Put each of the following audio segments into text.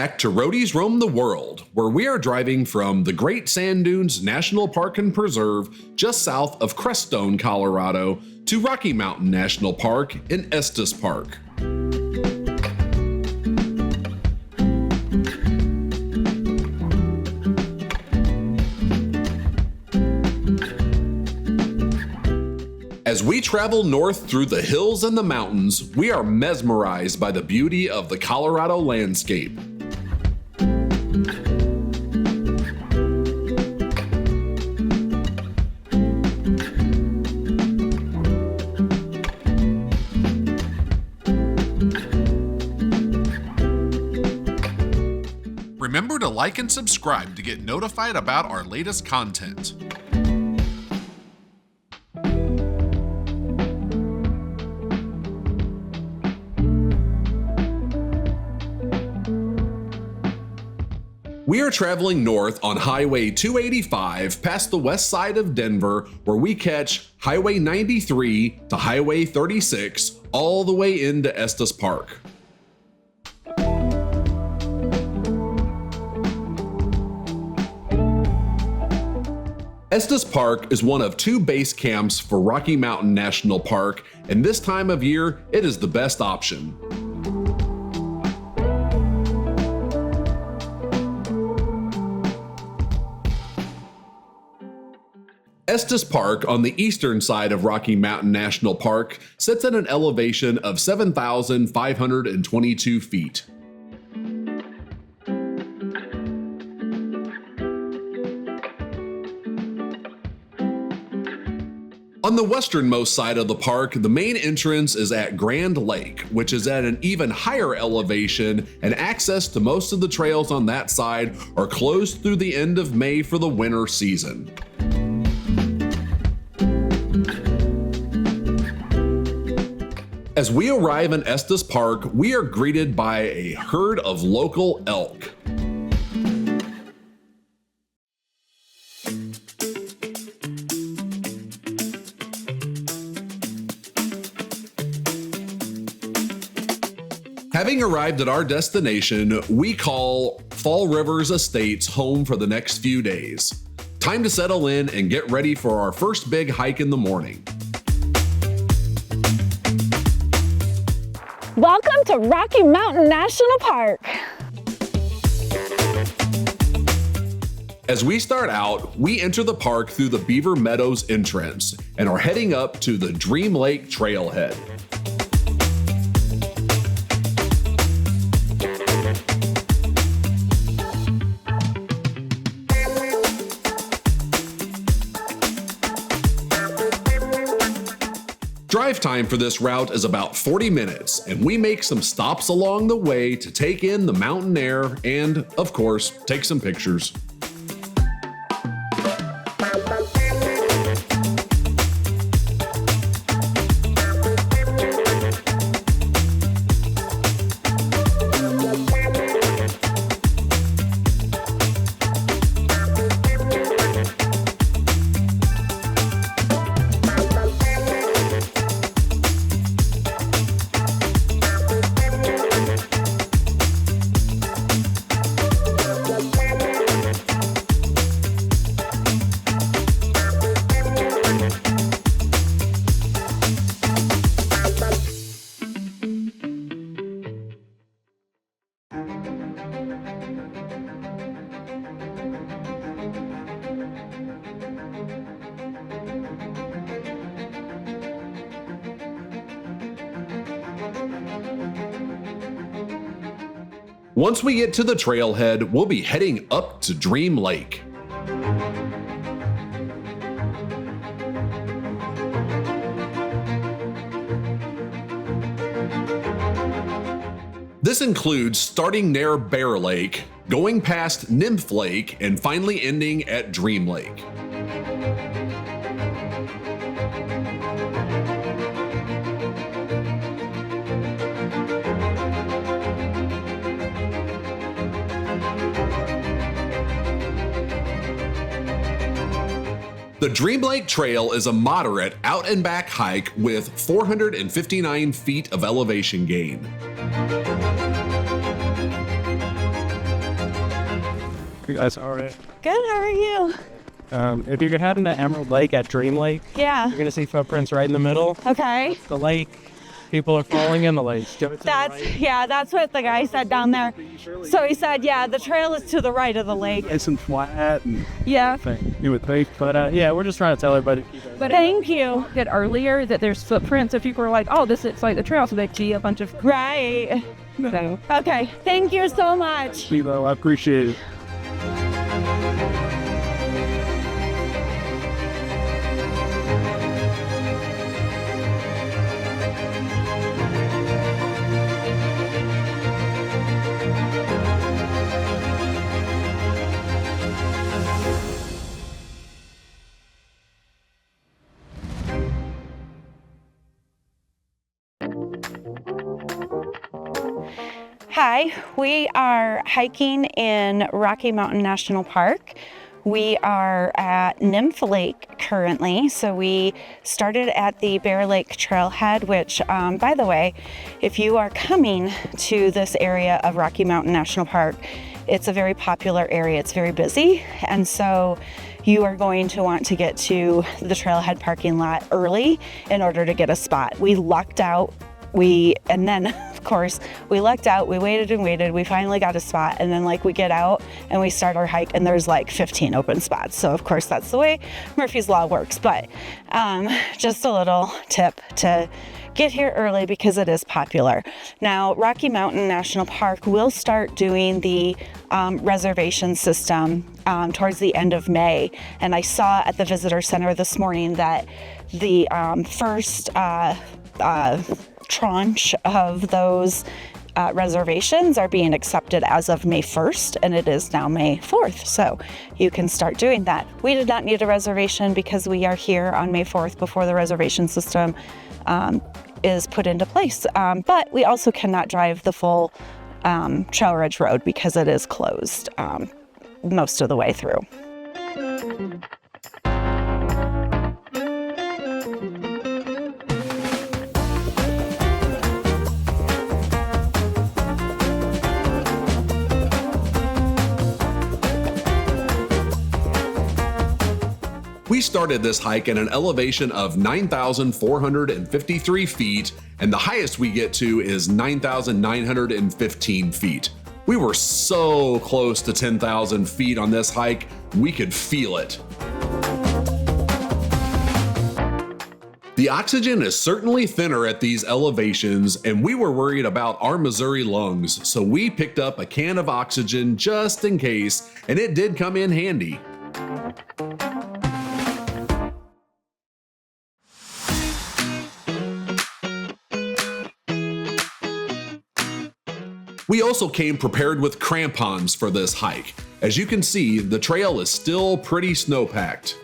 back to Roadies Roam the World, where we are driving from the Great Sand Dunes National Park and Preserve just south of Crestone, Colorado, to Rocky Mountain National Park in Estes Park. As we travel north through the hills and the mountains, we are mesmerized by the beauty of the Colorado landscape. Remember to like and subscribe to get notified about our latest content. We are traveling north on Highway 285 past the west side of Denver, where we catch Highway 93 to Highway 36 all the way into Estes Park. Estes Park is one of two base camps for Rocky Mountain National Park, and this time of year, it is the best option. Estes Park on the eastern side of Rocky Mountain National Park sits at an elevation of 7,522 feet. On the westernmost side of the park, the main entrance is at Grand Lake, which is at an even higher elevation, and access to most of the trails on that side are closed through the end of May for the winter season. As we arrive in Estes Park, we are greeted by a herd of local elk. Having arrived at our destination, we call Fall Rivers Estates home for the next few days. Time to settle in and get ready for our first big hike in the morning. Welcome to Rocky Mountain National Park. As we start out, we enter the park through the Beaver Meadows entrance and are heading up to the Dream Lake Trailhead. Drive time for this route is about 40 minutes, and we make some stops along the way to take in the mountain air and, of course, take some pictures. Once we get to the trailhead, we'll be heading up to Dream Lake. This includes starting near Bear Lake, going past Nymph Lake, and finally ending at Dream Lake. The Dream Lake Trail is a moderate out and back hike with 459 feet of elevation gain. You guys all right? Good, how are you? If you're heading to Emerald Lake at Dream Lake, Yeah. you're going to see footprints right in the middle. Okay. The lake. People are falling in the lake. Give it to the right. That's what the guy said down there. So he said, yeah, the trail is to the right of the lake. It's in flat and Yeah. thing, you would think. But yeah, we're just trying to tell everybody to keep it. But thank you. Said earlier that there's footprints. If people were like, oh, this looks like the trail, so they see a bunch of. Right. So. Okay. Thank you so much. Though, I appreciate it. Hi, we are hiking in Rocky Mountain National Park. We are at Nymph Lake currently, so we started at the Bear Lake Trailhead, which, by the way, if you are coming to this area of Rocky Mountain National Park, it's a very popular area. It's very busy, and so you are going to want to get to the trailhead parking lot early in order to get a spot. We lucked out. And then of course we lucked out, we waited and waited, we finally got a spot, and then we get out and we start our hike and there's 15 open spots. So of course that's the way Murphy's Law works, but just a little tip to get here early because it is popular. Now, Rocky Mountain National Park will start doing the reservation system towards the end of May, and I saw at the visitor center this morning that the first tranche of those reservations are being accepted as of May 1st, and it is now May 4th, so you can start doing that. We did not need a reservation because we are here on May 4th before the reservation system is put into place, but we also cannot drive the full Trail Ridge Road because it is closed most of the way through. We started this hike at an elevation of 9,453 feet, and the highest we get to is 9,915 feet. We were so close to 10,000 feet on this hike, we could feel it. The oxygen is certainly thinner at these elevations, and we were worried about our Missouri lungs, so we picked up a can of oxygen just in case, and it did come in handy. We also came prepared with crampons for this hike. As you can see, the trail is still pretty snow-packed.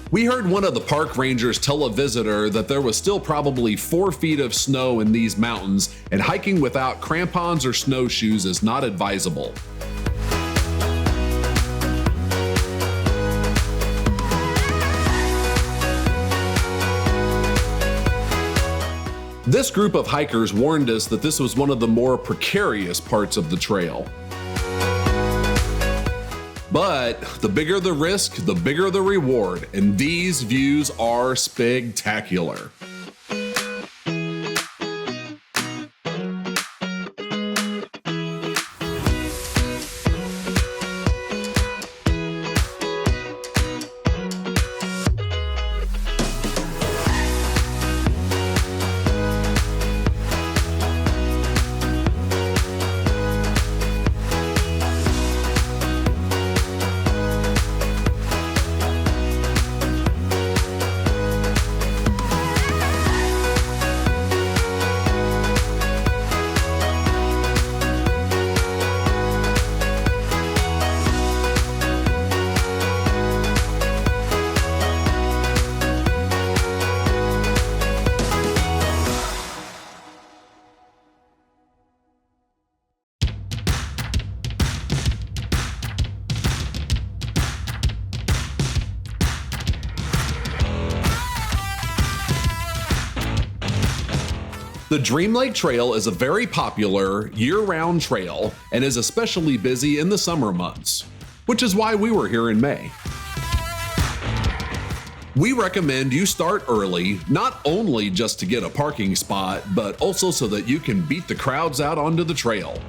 We heard one of the park rangers tell a visitor that there was still probably 4 feet of snow in these mountains, and hiking without crampons or snowshoes is not advisable. This group of hikers warned us that this was one of the more precarious parts of the trail. But the bigger the risk, the bigger the reward, and these views are spectacular. The Dream Lake Trail is a very popular year-round trail and is especially busy in the summer months, which is why we were here in May. We recommend you start early, not only just to get a parking spot, but also so that you can beat the crowds out onto the trail.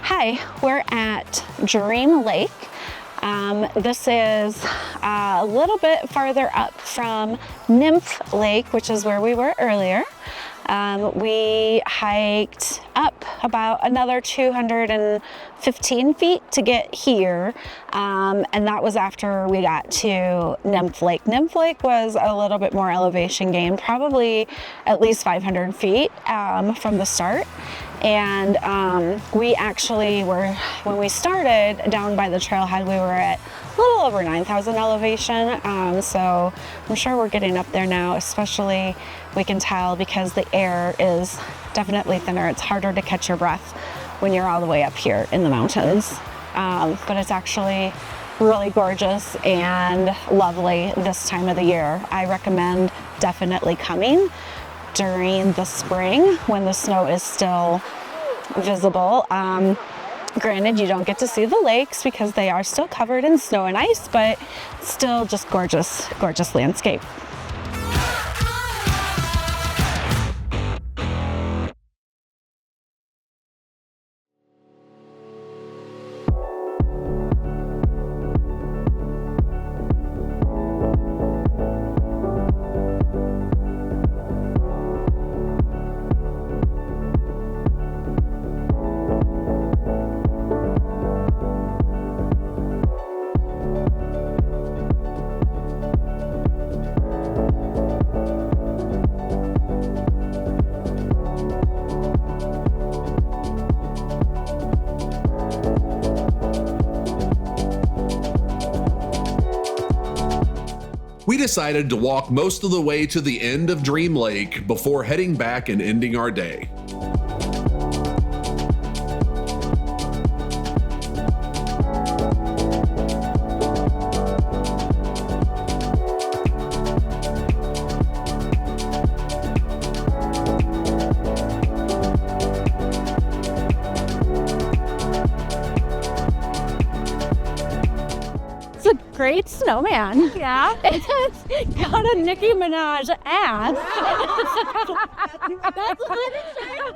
Hi, we're at Dream Lake. This is a little bit farther up from Nymph Lake, which is where we were earlier. We hiked up about another 215 feet to get here, and that was after we got to Nymph Lake. Nymph Lake was a little bit more elevation gain, probably at least 500 feet from the start. And we actually were, when we started down by the trailhead, we were at a little over 9,000 elevation. So I'm sure we're getting up there now, especially we can tell because the air is definitely thinner. It's harder to catch your breath when you're all the way up here in the mountains. But it's actually really gorgeous and lovely this time of the year. I recommend definitely coming during the spring when the snow is still visible. Granted, you don't get to see the lakes because they are still covered in snow and ice, but still just gorgeous, gorgeous landscape. We decided to walk most of the way to the end of Dream Lake before heading back and ending our day. Great snowman. Yeah. It's got a Nicki Minaj ass. That's what I'm saying.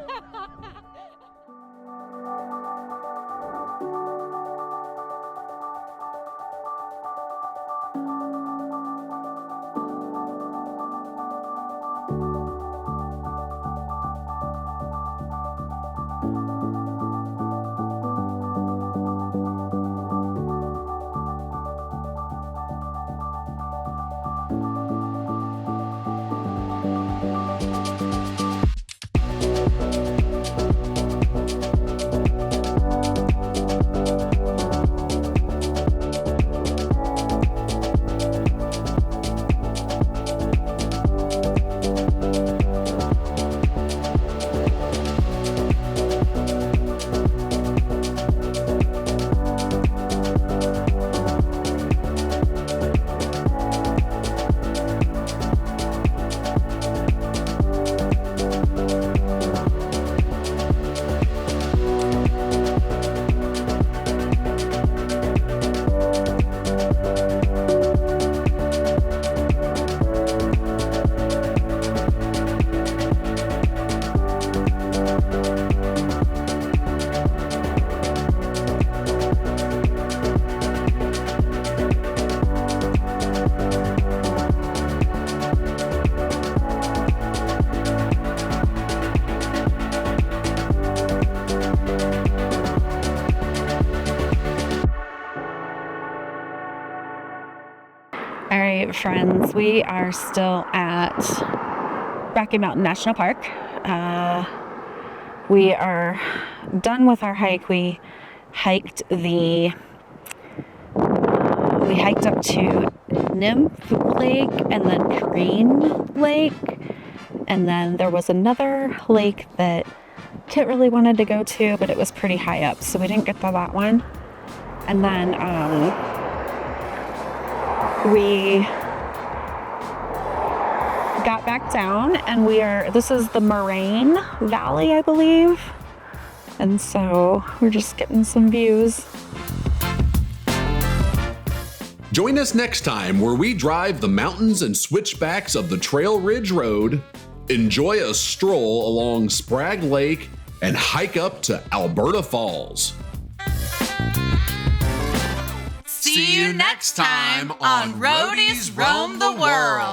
All right, friends, we are still at Rocky Mountain National Park. We are done with our hike. We hiked up to Nymph Lake and then Crane Lake. And then there was another lake that Kit really wanted to go to, but it was pretty high up, so we didn't get to that one. And then we got back down, and this is the Moraine Valley, I believe. And so we're just getting some views. Join us next time where we drive the mountains and switchbacks of the Trail Ridge Road, enjoy a stroll along Sprague Lake, and hike up to Alberta Falls. See you next time on Roadies Roam the World.